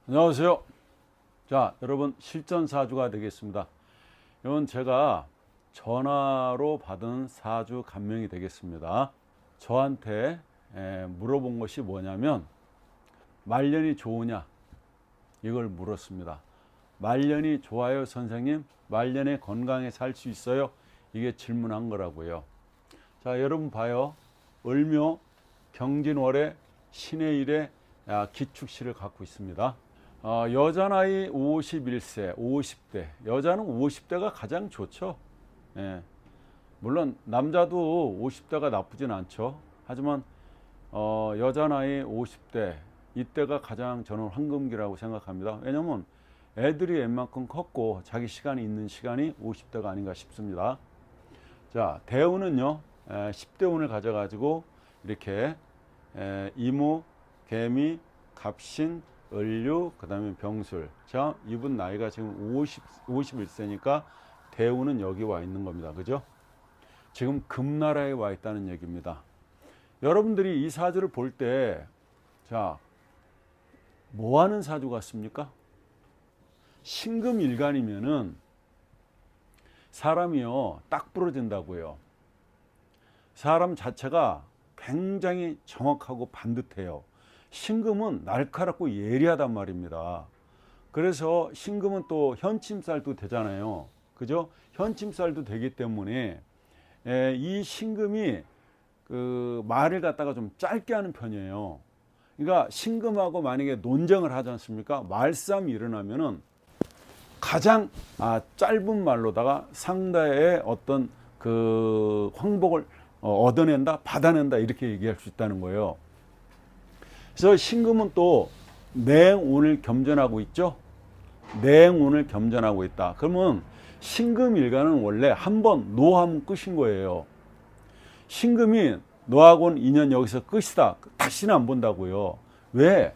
안녕하세요. 자, 여러분 실전 사주가 되겠습니다. 이건 제가 전화로 받은 사주 감명이 되겠습니다. 저한테 물어본 것이 뭐냐면 말년이 좋으냐 이걸 물었습니다. 말년이 좋아요 선생님? 말년에 건강에 살 수 있어요? 이게 질문한 거라고요. 자, 여러분 봐요. 을묘 경진월에 신의 일에 기축시를 갖고 있습니다. 여자 나이 51세, 50대. 여자는 50대가 가장 좋죠. 예. 물론 남자도 50대가 나쁘진 않죠. 하지만 여자 나이 50대 이때가 가장 저는 황금기라고 생각합니다. 왜냐하면 애들이 웬만큼 컸고 자기 시간이 있는 시간이 50대가 아닌가 싶습니다. 자, 대운은요 10대 운을 가져가지고 이렇게 이무, 개미, 갑신, 을류, 그 다음에 병술. 자, 이분 나이가 지금 51세니까 대운은 여기 와 있는 겁니다. 그죠? 지금 금나라에 와 있다는 얘기입니다. 여러분들이 이 사주를 볼 때, 자, 뭐 하는 사주 같습니까? 신금일간이면은 사람이요, 딱 부러진다고요. 사람 자체가 굉장히 정확하고 반듯해요. 신금은 날카롭고 예리하단 말입니다. 그래서 신금은 또 현침살도 되잖아요. 그죠? 현침살도 되기 때문에 이 신금이 그 말을 갖다가 좀 짧게 하는 편이에요. 그러니까 신금하고 만약에 논쟁을 하지 않습니까? 말싸움이 일어나면은 가장 짧은 말로다가 상대의 어떤 그 황복을 얻어낸다, 받아낸다 이렇게 얘기할 수 있다는 거예요. 그래서 신금은 또 냉운을 겸전하고 있죠. 냉운을 겸전하고 있다. 그러면 신금일간은 원래 한번 노하면 끝인 거예요. 신금이 너하고는 인연 여기서 끝이다. 다시는 안 본다고요. 왜?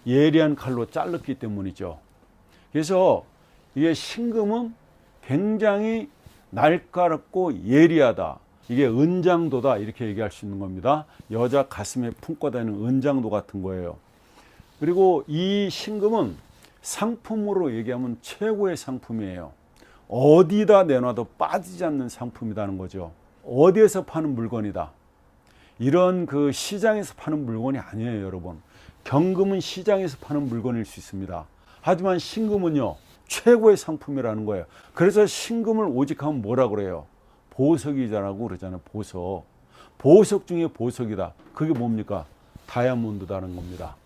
예리한 칼로 잘랐기 때문이죠. 그래서 이게 신금은 굉장히 날카롭고 예리하다. 이게 은장도다 이렇게 얘기할 수 있는 겁니다. 여자 가슴에 품고 다니는 은장도 같은 거예요. 그리고 이 신금은 상품으로 얘기하면 최고의 상품이에요. 어디다 내놔도 빠지지 않는 상품이라는 거죠. 어디에서 파는 물건이다. 이런 그 시장에서 파는 물건이 아니에요, 여러분. 경금은 시장에서 파는 물건일 수 있습니다. 하지만 신금은요, 최고의 상품이라는 거예요. 그래서 신금을 오직하면 뭐라 그래요? 보석이라고 그러잖아요. 보석. 보석 중에 보석이다. 그게 뭡니까? 다이아몬드다는 겁니다.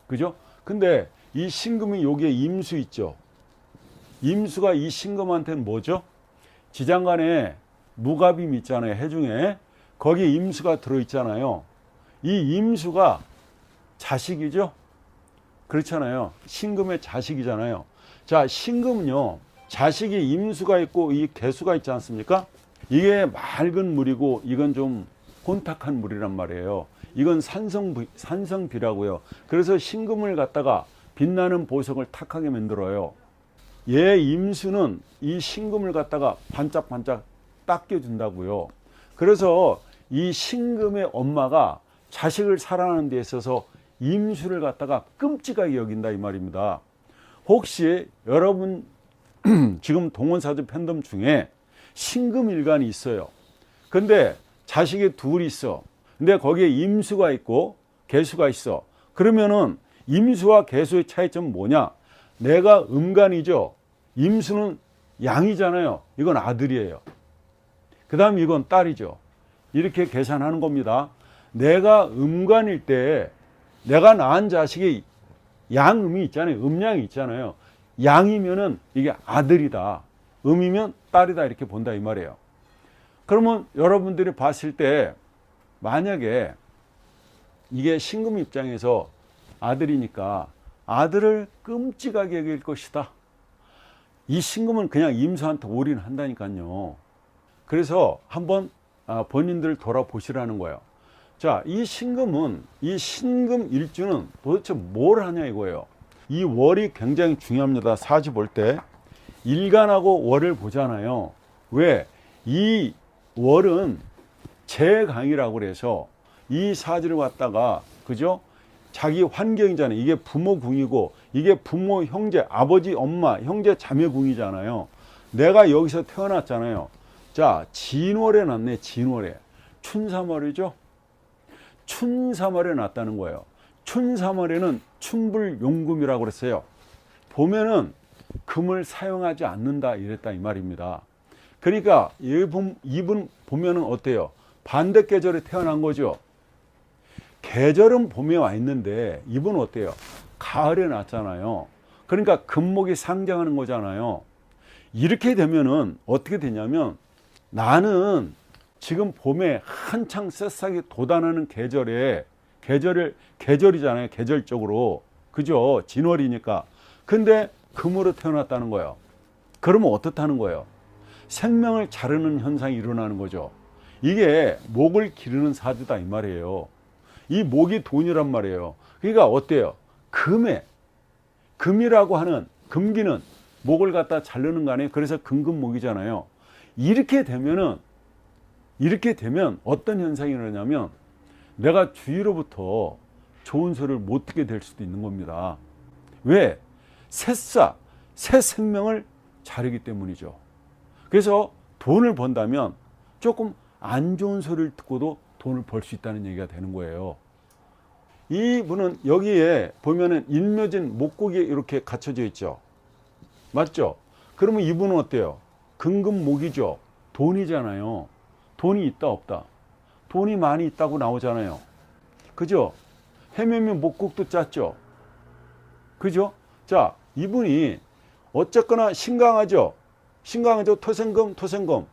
그죠? 근데 이 신금이 여기에 임수 있죠. 임수가 이 신금한테는 뭐죠? 지장간에 무갑임 있잖아요. 해중에. 거기에 임수가 들어있잖아요. 이 임수가 자식이죠. 그렇잖아요. 신금의 자식이잖아요. 자, 신금은요. 자식이 임수가 있고 이 개수가 있지 않습니까? 이게 맑은 물이고 이건 좀 혼탁한 물이란 말이에요. 이건 산성비라고요. 그래서 신금을 갖다가 빛나는 보석을 탁하게 만들어요. 얘 임수는 이 신금을 갖다가 반짝반짝 닦여준다고요. 그래서 이 신금의 엄마가 자식을 사랑하는 데 있어서 임수를 갖다가 끔찍하게 여긴다 이 말입니다. 혹시 여러분 지금 동원사주 팬덤 중에 신금일간이 있어요. 근데 자식이 둘이 있어. 근데 거기에 임수가 있고 개수가 있어. 그러면은 임수와 개수의 차이점은 뭐냐? 내가 음간이죠. 임수는 양이잖아요. 이건 아들이에요. 그 다음 이건 딸이죠. 이렇게 계산하는 겁니다. 내가 음간일 때 내가 낳은 자식이 양음이 있잖아요. 음양이 있잖아요. 양이면은 이게 아들이다. 음이면 딸이다 이렇게 본다 이 말이에요. 그러면 여러분들이 봤을 때 만약에 이게 신금 입장에서 아들이니까 아들을 끔찍하게 여길 것이다. 이 신금은 그냥 임수한테 올인한다니까요. 그래서 한번 본인들 돌아보시라는 거예요. 자, 이 신금은 이 신금 일주는 도대체 뭘 하냐 이거예요. 이 월이 굉장히 중요합니다. 사주 볼 때 일간하고 월을 보잖아요. 왜? 이 월은 제강이라고 그래서 이 사주를 갖다가 그죠? 자기 환경이잖아요. 이게 부모 궁이고 이게 부모, 형제, 아버지, 엄마, 형제, 자매 궁이잖아요. 내가 여기서 태어났잖아요. 자, 진월에 났네. 진월에. 춘삼월이죠. 춘삼월에 났다는 거예요. 춘삼월에는 춘불용금이라고 그랬어요. 보면은 금을 사용하지 않는다 이랬다 이 말입니다. 그러니까 이분 보면은 어때요? 반대 계절에 태어난 거죠. 계절은 봄에 와 있는데 이분은 어때요? 가을에 났잖아요. 그러니까 금목이 상징하는 거잖아요. 이렇게 되면은 어떻게 되냐면 나는 지금 봄에 한창 새싹이 돋아나는 계절이잖아요. 계절적으로. 그죠? 진월이니까. 근데 금으로 태어났다는 거예요. 그러면 어떻다는 거예요? 생명을 자르는 현상이 일어나는 거죠. 이게 목을 기르는 사주다 이 말이에요. 이 목이 돈이란 말이에요. 그러니까 어때요? 금이라고 하는 금기는 목을 갖다 자르는 거 아니에요? 그래서 금금목이잖아요. 이렇게 되면 어떤 현상이 일어나냐면 내가 주위로부터 좋은 소리를 못 듣게 될 수도 있는 겁니다. 왜? 새 생명을 자르기 때문이죠. 그래서 돈을 번다면 조금 안 좋은 소리를 듣고도 돈을 벌 수 있다는 얘기가 되는 거예요. 이분은 여기에 보면은 인묘진 목국이 이렇게 갖춰져 있죠. 맞죠? 그러면 이분은 어때요? 금금목이죠. 돈이잖아요. 돈이 있다 없다? 돈이 많이 있다고 나오잖아요. 그죠? 해면면 목국도 짰죠. 그죠? 자, 이분이 어쨌거나 신강하죠. 토생금.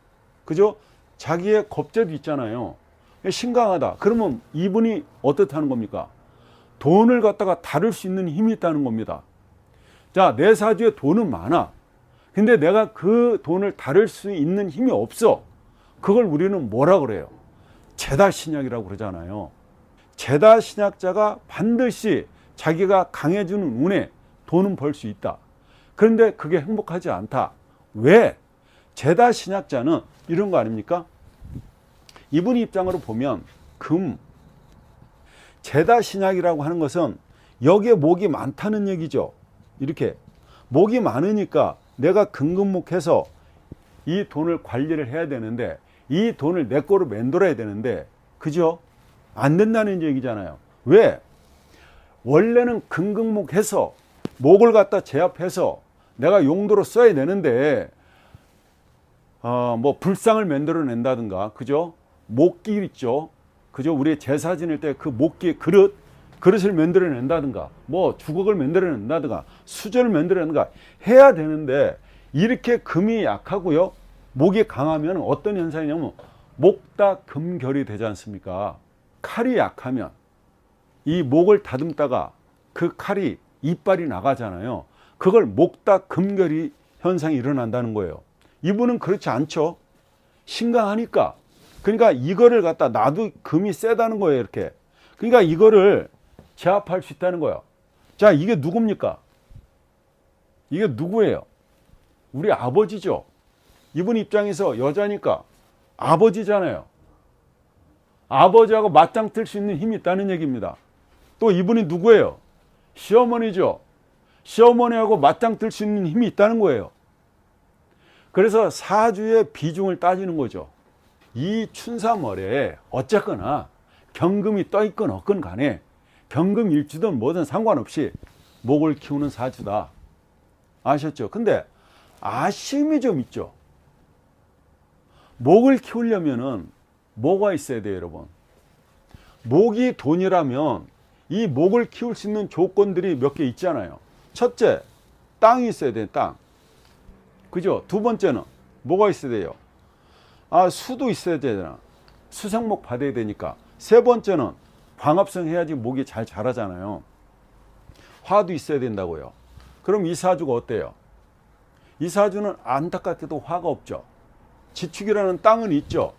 그죠? 자기의 겁재도 있잖아요. 신강하다. 그러면 이분이 어떻다는 겁니까? 돈을 갖다가 다룰 수 있는 힘이 있다는 겁니다. 자, 내 사주에 돈은 많아. 근데 내가 그 돈을 다룰 수 있는 힘이 없어. 그걸 우리는 뭐라 그래요? 제다신약이라고 그러잖아요. 제다신약자가 반드시 자기가 강해지는 운에 돈은 벌 수 있다. 그런데 그게 행복하지 않다. 왜? 제다신약자는 이런 거 아닙니까? 이분 입장으로 보면 제다신약이라고 하는 것은 여기에 목이 많다는 얘기죠. 이렇게 목이 많으니까 내가 금금목해서 이 돈을 관리를 해야 되는데 이 돈을 내 거로 만들어야 되는데 그죠? 안 된다는 얘기잖아요. 왜? 원래는 금금목해서 목을 갖다 제압해서 내가 용도로 써야 되는데 뭐 불상을 만들어낸다든가 그죠? 목기 있죠. 그죠? 우리 제사 지낼 때 그 목기 그릇을 만들어낸다든가 뭐 주걱을 만들어낸다든가 수저를 만들어낸다든가 해야 되는데 이렇게 금이 약하고요. 목이 강하면 어떤 현상이냐면 목다금결이 되지 않습니까? 칼이 약하면 이 목을 다듬다가 그 칼이 이빨이 나가잖아요. 그걸 목다금결이 현상이 일어난다는 거예요. 이분은 그렇지 않죠. 신강하니까. 그러니까 이거를 갖다 나도 금이 세다는 거예요. 이렇게. 그러니까 이거를 제압할 수 있다는 거예요. 자, 이게 누굽니까? 이게 누구예요? 우리 아버지죠. 이분 입장에서 여자니까 아버지잖아요. 아버지하고 맞짱 뜰 수 있는 힘이 있다는 얘기입니다. 또 이분이 누구예요? 시어머니죠. 시어머니하고 맞짱 뜰 수 있는 힘이 있다는 거예요. 그래서 사주의 비중을 따지는 거죠. 이 춘삼월에 어쨌거나 경금이 떠 있건 없건 간에 경금일주든 뭐든 상관없이 목을 키우는 사주다. 아셨죠? 근데 아쉬움이 좀 있죠. 목을 키우려면은 뭐가 있어야 돼요, 여러분? 목이 돈이라면 이 목을 키울 수 있는 조건들이 몇 개 있잖아요. 첫째, 땅이 있어야 돼요, 땅. 그죠? 두 번째는 뭐가 있어야 돼요? 수도 있어야 되잖아. 수생목 받아야 되니까. 세 번째는 광합성 해야지 목이 잘 자라잖아요. 화도 있어야 된다고요. 그럼 이 사주가 어때요? 이 사주는 안타깝게도 화가 없죠. 지축이라는 땅은 있죠.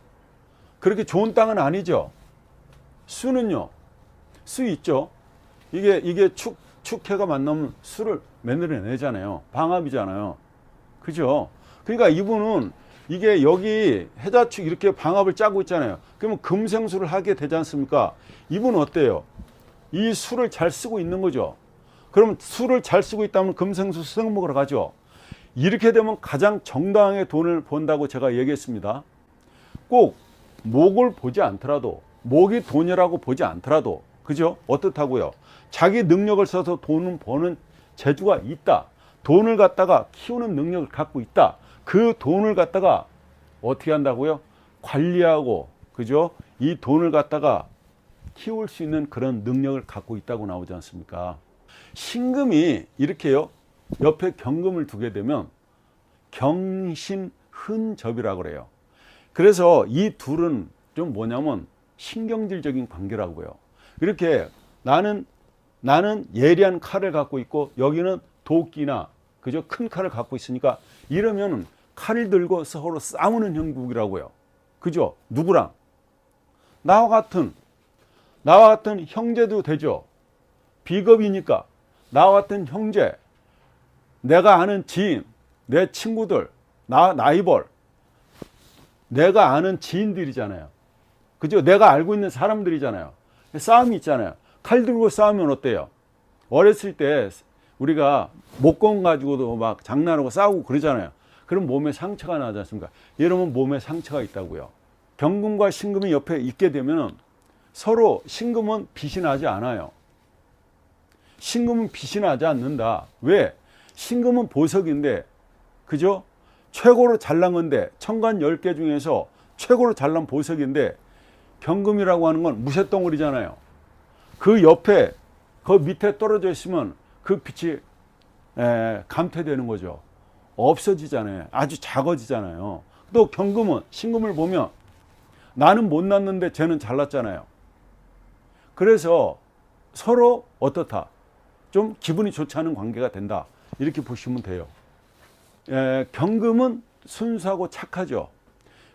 그렇게 좋은 땅은 아니죠. 수는요. 수 있죠. 이게 축해가 만나면 수를 만들어내잖아요. 방합이잖아요. 그죠? 그러니까 이분은 이게 여기 해자축 이렇게 방합을 짜고 있잖아요. 그러면 금생수를 하게 되지 않습니까? 이분은 어때요? 이 수를 잘 쓰고 있는 거죠. 그럼 수를 잘 쓰고 있다면 금생수 수생목으로 가죠. 이렇게 되면 가장 정당하게 돈을 번다고 제가 얘기했습니다. 꼭 목을 보지 않더라도, 목이 돈이라고 보지 않더라도, 그죠? 어떻다고요? 자기 능력을 써서 돈을 버는 재주가 있다. 돈을 갖다가 키우는 능력을 갖고 있다. 그 돈을 갖다가 어떻게 한다고요? 관리하고, 그죠? 이 돈을 갖다가 키울 수 있는 그런 능력을 갖고 있다고 나오지 않습니까? 신금이 이렇게요, 옆에 경금을 두게 되면 경신흔접이라고 그래요. 그래서 이 둘은 좀 뭐냐면 신경질적인 관계라고요. 이렇게 나는 예리한 칼을 갖고 있고 여기는 도끼나 그저 큰 칼을 갖고 있으니까 이러면 칼을 들고 서로 싸우는 형국이라고요. 그죠? 누구랑? 나와 같은 형제도 되죠. 비겁이니까 나와 같은 형제, 내가 아는 지인, 내 친구들, 나이벌, 내가 아는 지인들이잖아요. 그죠? 내가 알고 있는 사람들이잖아요. 싸움이 있잖아요. 칼 들고 싸우면 어때요? 어렸을 때 우리가 목공 가지고도 막 장난하고 싸우고 그러잖아요. 그럼 몸에 상처가 나지 않습니까? 이러면 몸에 상처가 있다고요. 경금과 신금이 옆에 있게 되면 서로 신금은 빛이 나지 않아요. 신금은 빛이 나지 않는다. 왜? 신금은 보석인데, 그죠? 최고로 잘난 건데, 천간 10개 중에서 최고로 잘난 보석인데, 경금이라고 하는 건 무쇠덩어리잖아요. 그 옆에, 그 밑에 떨어져 있으면 그 빛이 감퇴되는 거죠. 없어지잖아요. 아주 작아지잖아요. 또 경금은, 신금을 보면 나는 못났는데 쟤는 잘났잖아요. 그래서 서로 어떻다? 좀 기분이 좋지 않은 관계가 된다. 이렇게 보시면 돼요. 경금은 순수하고 착하죠.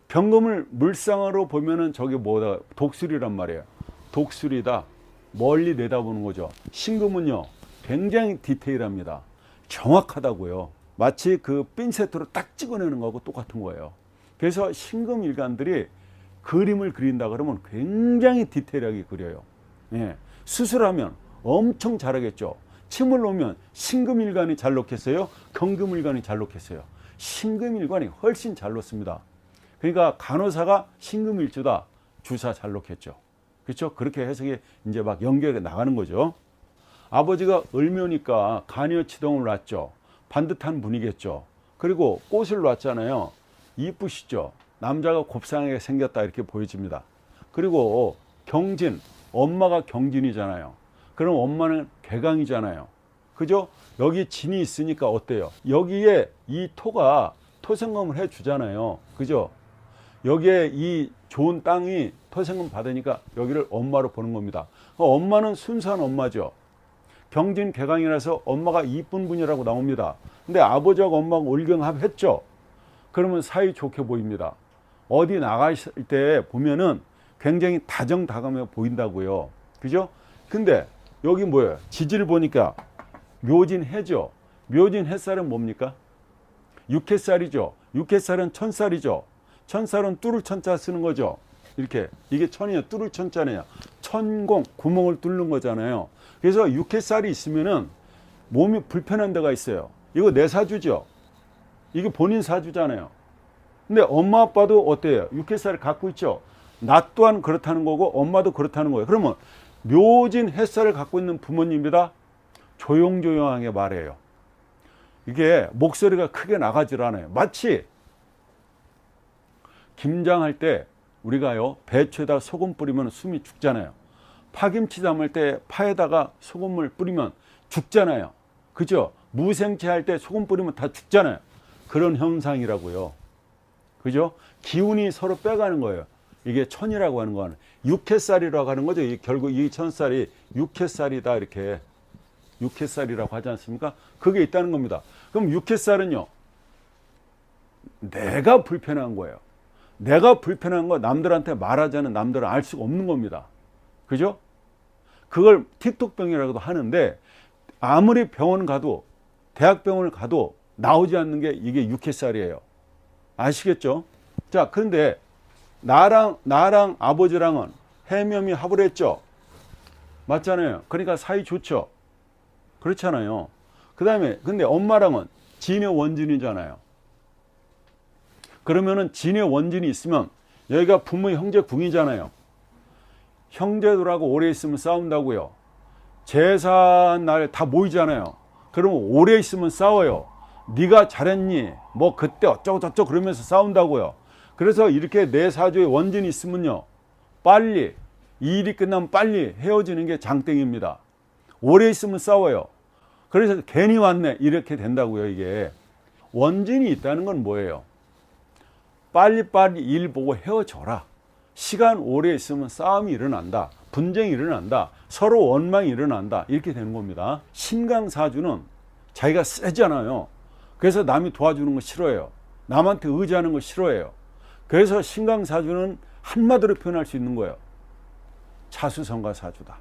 경금을 물상으로 보면은 저게 뭐다? 독수리란 말이에요. 독수리다. 멀리 내다보는 거죠. 신금은요, 굉장히 디테일합니다. 정확하다고요. 마치 그 핀셋으로 딱 찍어내는 거하고 똑같은 거예요. 그래서 신금 일간들이 그림을 그린다 그러면 굉장히 디테일하게 그려요. 예. 수술하면 엄청 잘하겠죠. 침을 놓으면 신금일관이 잘 놓겠어요? 경금일관이 잘 놓겠어요? 신금일관이 훨씬 잘 놓습니다. 그러니까 간호사가 신금일주다. 주사 잘 놓겠죠. 그렇죠? 그렇게 해석이 이제 막 연결해 나가는 거죠. 아버지가 을묘니까 간여치동을 놨죠. 반듯한 분이겠죠. 그리고 꽃을 놨잖아요. 이쁘시죠? 남자가 곱상하게 생겼다 이렇게 보여집니다. 그리고 경진, 엄마가 경진이잖아요. 그럼 엄마는 개강이잖아요. 그죠? 여기 진이 있으니까 어때요? 여기에 이 토가 토생금을 해주잖아요. 그죠? 여기에 이 좋은 땅이 토생금 받으니까 여기를 엄마로 보는 겁니다. 엄마는 순수한 엄마죠. 경진 개강이라서 엄마가 이쁜 분이라고 나옵니다. 근데 아버지하고 엄마가 올경합했죠. 그러면 사이 좋게 보입니다. 어디 나가실 때 보면은 굉장히 다정다감해 보인다고요. 그죠? 근데 여기 뭐예요? 지지를 보니까 묘진해죠. 묘진해살은 뭡니까? 육해살이죠. 육해살은 천살이죠. 천살은 뚫을 천자 쓰는 거죠. 이렇게 이게 천이에요. 뚫을 천자네요. 천공 구멍을 뚫는 거잖아요. 그래서 육해살이 있으면은 몸이 불편한 데가 있어요. 이거 내 사주죠. 이게 본인 사주잖아요. 근데 엄마 아빠도 어때요? 육해살을 갖고 있죠. 나 또한 그렇다는 거고 엄마도 그렇다는 거예요. 그러면 묘진 햇살을 갖고 있는 부모님이다. 조용조용하게 말해요. 이게 목소리가 크게 나가질 않아요. 마치 김장할 때 우리가요, 배추에다 소금 뿌리면 숨이 죽잖아요. 파김치 담을 때 파에다가 소금을 뿌리면 죽잖아요. 그죠? 무생채 할 때 소금 뿌리면 다 죽잖아요. 그런 현상이라고요. 그죠? 기운이 서로 빼가는 거예요. 이게 천이라고 하는 건 육해살이라고 하는 거죠. 결국 이 천살이 육해살이다 이렇게 육해살이라고 하지 않습니까? 그게 있다는 겁니다. 그럼 육해살은요, 내가 불편한 거예요. 내가 불편한 거 남들한테 말하자는 남들은 알 수가 없는 겁니다. 그죠? 그걸 틱톡병이라고도 하는데 아무리 병원 가도 대학병원을 가도 나오지 않는 게 이게 육해살이에요. 아시겠죠? 자, 그런데 나랑 아버지랑은 해묘이 합을 했죠. 맞잖아요. 그러니까 사이 좋죠. 그렇잖아요. 그 다음에 근데 엄마랑은 진의 원진이잖아요. 그러면은 진의 원진이 있으면 여기가 부모 형제 궁이잖아요. 형제들하고 오래 있으면 싸운다고요. 제사 날 다 모이잖아요. 그러면 오래 있으면 싸워요. 네가 잘했니? 뭐 그때 어쩌고 저쩌고 그러면서 싸운다고요. 그래서 이렇게 내 사주에 원진이 있으면요, 빨리 이 일이 끝나면 빨리 헤어지는 게 장땡입니다. 오래 있으면 싸워요. 그래서 괜히 왔네 이렇게 된다고요. 이게 원진이 있다는 건 뭐예요? 빨리빨리 일 보고 헤어져라. 시간 오래 있으면 싸움이 일어난다. 분쟁이 일어난다. 서로 원망이 일어난다. 이렇게 되는 겁니다. 신강사주는 자기가 세잖아요. 그래서 남이 도와주는 거 싫어해요. 남한테 의지하는 거 싫어해요. 그래서 신강사주는 한마디로 표현할 수 있는 거예요. 자수성가사주다.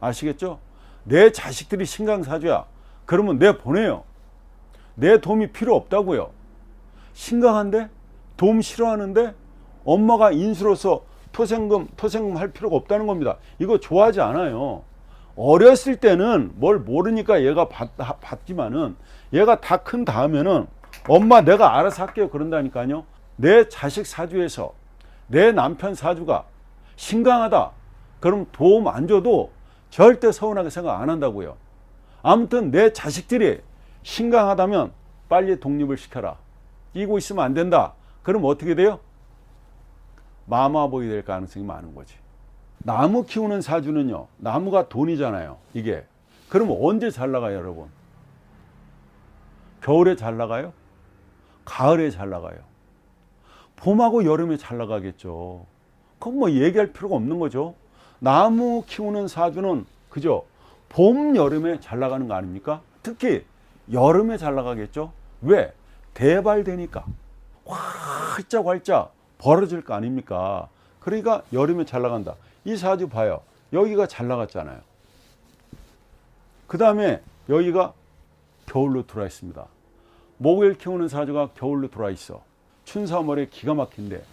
아시겠죠? 내 자식들이 신강사주야. 그러면 내 보내요. 내 도움이 필요 없다고요. 신강한데? 도움 싫어하는데? 엄마가 인수로서 토생금 할 필요가 없다는 겁니다. 이거 좋아하지 않아요. 어렸을 때는 뭘 모르니까 얘가 받지만은 얘가 다 큰 다음에는 엄마 내가 알아서 할게요 그런다니까요. 내 자식 사주에서 내 남편 사주가 신강하다. 그럼 도움 안 줘도 절대 서운하게 생각 안 한다고요. 아무튼 내 자식들이 신강하다면 빨리 독립을 시켜라. 끼고 있으면 안 된다. 그럼 어떻게 돼요? 마마보이 될 가능성이 많은 거지. 나무 키우는 사주는요, 나무가 돈이잖아요. 이게 그럼 언제 잘 나가요 여러분? 겨울에 잘 나가요? 가을에 잘 나가요? 봄하고 여름에 잘 나가겠죠. 그건 뭐 얘기할 필요가 없는 거죠. 나무 키우는 사주는 그죠? 봄, 여름에 잘 나가는 거 아닙니까? 특히 여름에 잘 나가겠죠. 왜? 대발되니까 활짝 벌어질 거 아닙니까? 그러니까 여름에 잘 나간다. 이 사주 봐요. 여기가 잘 나갔잖아요. 그 다음에 여기가 겨울로 들어와 있습니다. 목을 키우는 사주가 겨울로 들어와 있어. 춘사월에 기가 막힌데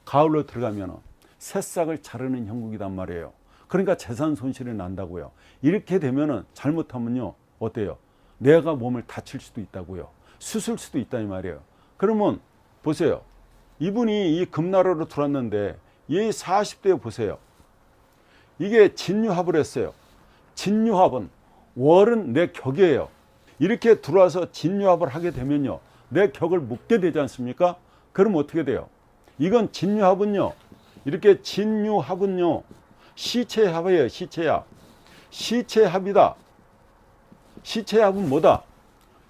가을로 들어가면 새싹을 자르는 형국이단 말이에요. 그러니까 재산 손실이 난다고요. 이렇게 되면은 잘못하면요 어때요? 내가 몸을 다칠 수도 있다고요. 수술 수도 있다는 말이에요. 그러면 보세요. 이분이 이 금나라로 들어왔는데 이 40대 보세요. 이게 진유합을 했어요. 진유합은 월은 내 격이에요. 이렇게 들어와서 진유합을 하게 되면요 내 격을 묶게 되지 않습니까? 그럼 어떻게 돼요? 이건 진유합은요, 이렇게 진유합은요 시체합이에요. 시체합. 시체합이다. 시체합은 뭐다?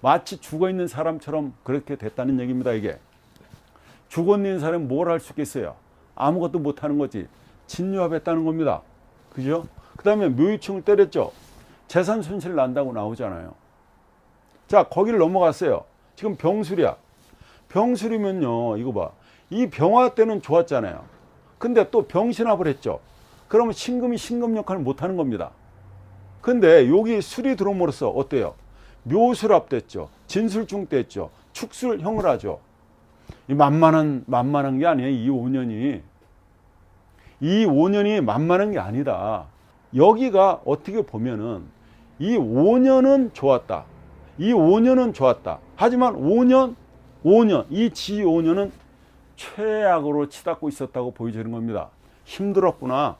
마치 죽어있는 사람처럼 그렇게 됐다는 얘기입니다. 이게 죽어있는 사람이 뭘 할 수 있겠어요? 아무것도 못하는 거지. 진유합했다는 겁니다. 그죠? 그 다음에 묘유충을 때렸죠. 재산 손실 난다고 나오잖아요. 자, 거기를 넘어갔어요. 지금 병술이야. 병술이면요, 이거 봐. 이 병화 때는 좋았잖아요. 근데 또 병신합을 했죠. 그러면 신금이 신금 역할을 못하는 겁니다. 근데 여기 술이 들어옴으로써 어때요? 묘술합 됐죠. 진술중 됐죠. 축술형을 하죠. 이 만만한 게 아니에요. 이 5년이. 이 5년이 만만한 게 아니다. 여기가 어떻게 보면은 이 5년은 좋았다. 이 5년은 좋았다. 하지만 5년, 이 지 5년은 최악으로 치닫고 있었다고 보여지는 겁니다. 힘들었구나.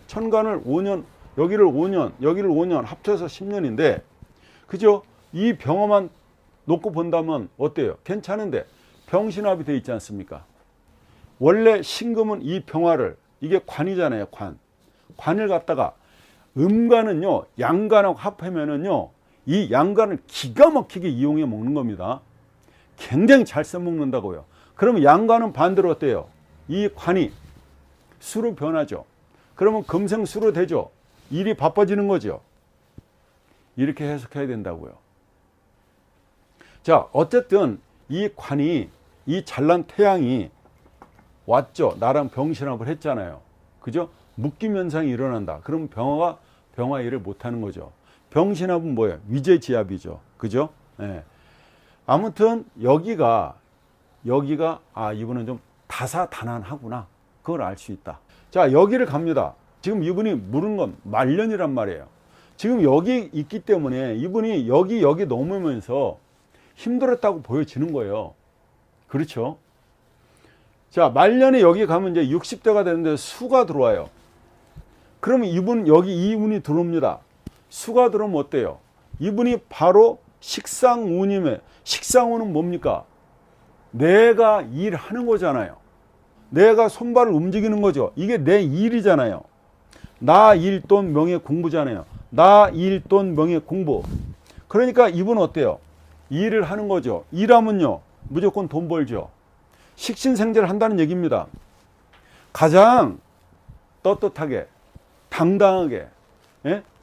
천간을 5년, 여기를 5년, 여기를 5년 합쳐서 10년인데, 그죠? 이 병화만 놓고 본다면 어때요? 괜찮은데 병신합이 되어 있지 않습니까? 원래 신금은 이 병화를, 이게 관이잖아요. 관을 갖다가 음간은요 양간하고 합하면은요 이 양간을 기가 막히게 이용해 먹는 겁니다. 굉장히 잘 써먹는다고요. 그러면 양간은 반대로 어때요? 이 관이 수로 변하죠. 그러면 금생수로 되죠. 일이 바빠지는 거죠. 이렇게 해석해야 된다고요. 자, 어쨌든 이 관이, 이 잘난 태양이 왔죠. 나랑 병신합을 했잖아요. 그죠? 묶임 현상이 일어난다. 그럼 병화가 병화 일을 못하는 거죠. 병신합은 뭐예요? 위제지합이죠. 그죠? 예. 아무튼 여기가 이분은 좀 다사다난하구나. 그걸 알 수 있다. 자, 여기를 갑니다. 지금 이분이 물은 건 말년이란 말이에요. 지금 여기 있기 때문에 이분이 여기 넘으면서 힘들었다고 보여지는 거예요. 그렇죠? 자, 말년에 여기 가면 이제 60대가 되는데 수가 들어와요. 그러면 이분 여기 이 운이 들어옵니다. 수가 들어오면 어때요? 이분이 바로 식상운이면, 식상운은 뭡니까? 내가 일하는 거잖아요. 내가 손발을 움직이는 거죠. 이게 내 일이잖아요. 나 일 돈 명예 공부잖아요. 나 일 돈 명예 공부. 그러니까 이분은 어때요? 일을 하는 거죠. 일하면요 무조건 돈 벌죠. 식신생재를 한다는 얘기입니다. 가장 떳떳하게 당당하게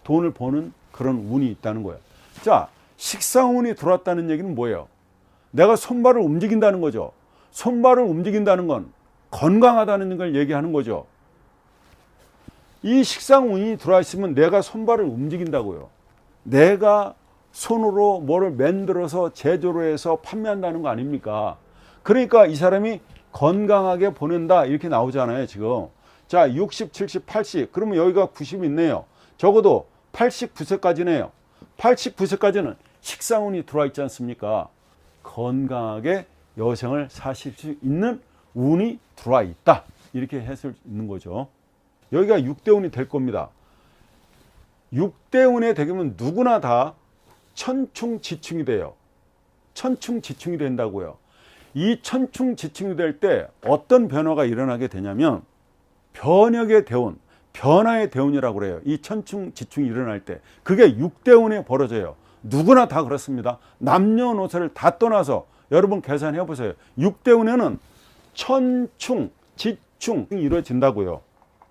돈을 버는 그런 운이 있다는 거예요. 자, 식상운이 들어왔다는 얘기는 뭐예요? 내가 손발을 움직인다는 거죠. 손발을 움직인다는 건 건강하다는 걸 얘기하는 거죠. 이 식상운이 들어와 있으면 내가 손발을 움직인다고요. 내가 손으로 뭐를 만들어서 제조를 해서 판매한다는 거 아닙니까? 그러니까 이 사람이 건강하게 보낸다 이렇게 나오잖아요 지금. 자, 60, 70, 80 그러면 여기가 90이 있네요. 적어도 89세까지네요 89세까지는 식상운이 들어와 있지 않습니까? 건강하게 여생을 사실 수 있는 운이 들어와 있다 이렇게 해설 있는 거죠. 여기가 6대운이 될 겁니다. 6대운에 되면 누구나 다 천충지충이 돼요. 천충지충이 된다고요. 이 천충지충이 될 때 어떤 변화가 일어나게 되냐면 변혁의 대운, 변화의 대운이라고 그래요. 이 천충지충이 일어날 때 그게 6대운에 벌어져요. 누구나 다 그렇습니다. 남녀노소를 다 떠나서 여러분 계산해 보세요. 6대운에는 천충, 지충이 이루어진다고요.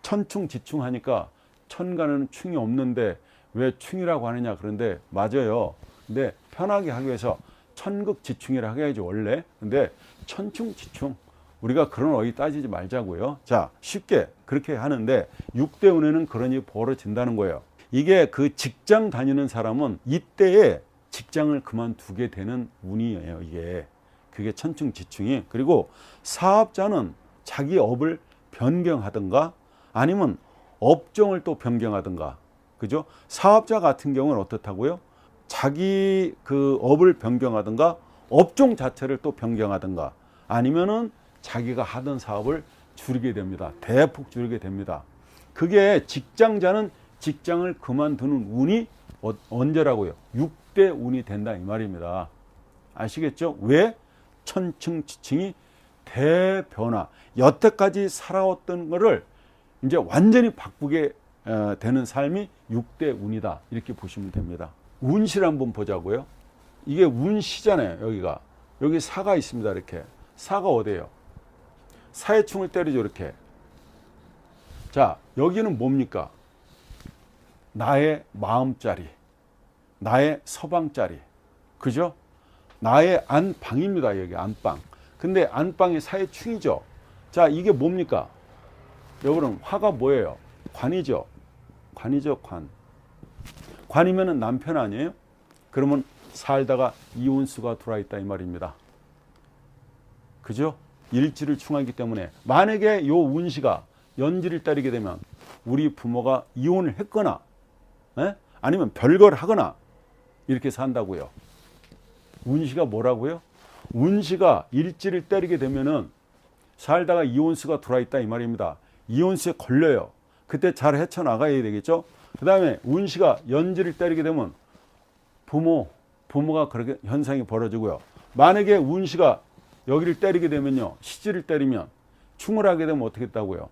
천충지충 하니까 천간에는 충이 없는데 왜 충이라고 하느냐 그런데 맞아요. 근데 편하게 하기 위해서 천극지충이라 해야지 원래. 근데 천충지충 우리가 그런 어휘 따지지 말자고요. 자, 쉽게 그렇게 하는데 6대운에는 그런 일이 벌어진다는 거예요. 이게 그 직장 다니는 사람은 이때에 직장을 그만두게 되는 운이에요. 이게 그게 천충지충이. 그리고 사업자는 자기 업을 변경하든가 아니면 업종을 또 변경하든가, 그죠? 사업자 같은 경우는 어떻다고요? 자기 그 업을 변경하든가 업종 자체를 또 변경하든가 아니면은 자기가 하던 사업을 줄이게 됩니다. 대폭 줄이게 됩니다. 그게 직장자는 직장을 그만두는 운이 언제라고요? 6대 운이 된다 이 말입니다. 아시겠죠? 왜? 천충지충이 대변화. 여태까지 살아왔던 거를 이제 완전히 바꾸게 되는 삶이 6대 운이다. 이렇게 보시면 됩니다. 운시를 한번 보자고요. 이게 운시잖아요. 여기가. 여기 사가 있습니다. 이렇게. 사가 어디예요? 사의 충을 때리죠. 이렇게. 자, 여기는 뭡니까? 나의 마음자리. 나의 서방자리. 그죠? 나의 안방입니다. 여기 안방. 근데 안방이 사의 충이죠. 자, 이게 뭡니까? 여러분 화가 뭐예요? 관이죠. 관이죠. 관. 관이면은 남편 아니에요? 그러면 살다가 이혼수가 들어와 있다 이 말입니다. 그죠? 일지를 충하기 때문에 만약에 요 운시가 연지를 따르게 되면 우리 부모가 이혼을 했거나 아니면 별거를 하거나 이렇게 산다고요. 운시가 뭐라고요? 운시가 일지를 때리게 되면은 살다가 이혼수가 들어와 있다 이 말입니다. 이혼수에 걸려요. 그때 잘 헤쳐나가야 되겠죠. 그 다음에 운시가 연지를 때리게 되면 부모가 그렇게 현상이 벌어지고요. 만약에 운시가 여기를 때리게 되면요, 시지를 때리면 충을 하게 되면 어떻게 했다고요?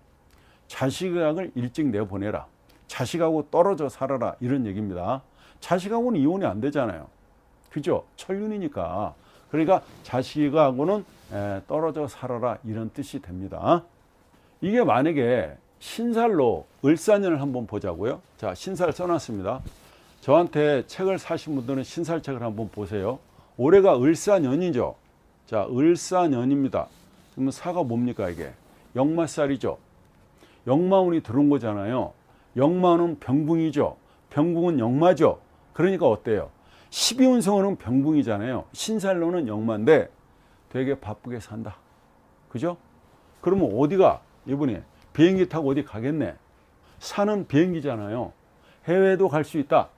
자식을 일찍 내보내라. 자식하고 떨어져 살아라 이런 얘기입니다. 자식하고는 이혼이 안 되잖아요. 그죠? 천륜이니까. 그러니까 자식하고는 떨어져 살아라 이런 뜻이 됩니다. 이게 만약에 신살로 을사년을 한번 보자고요. 자, 신살 써놨습니다. 저한테 책을 사신 분들은 신살책을 한번 보세요. 올해가 을사년이죠. 자, 을사년입니다. 그러면 사가 뭡니까 이게? 역마살이죠. 역마운이 들어온 거잖아요. 역마운은 병붕이죠. 병붕은 역마죠. 그러니까 어때요? 12운성은 병붕이잖아요. 신살로는 역마인데 되게 바쁘게 산다. 그죠? 그러면 어디가? 이분이 비행기 타고 어디 가겠네. 사는 비행기잖아요. 해외도 갈 수 있다.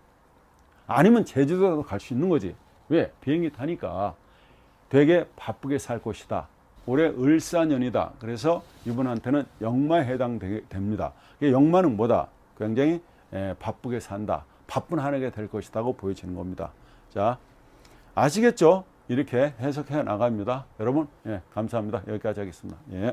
아니면 제주도도 갈 수 있는 거지. 왜? 비행기 타니까 되게 바쁘게 살 것이다. 올해 을사년이다. 그래서 이분한테는 역마에 해당됩니다. 역마는 뭐다? 굉장히 바쁘게 산다. 바쁜 한 해가 될 것이라고 보여지는 겁니다. 자, 아시겠죠? 이렇게 해석해 나갑니다. 여러분, 감사합니다. 여기까지 하겠습니다. 예.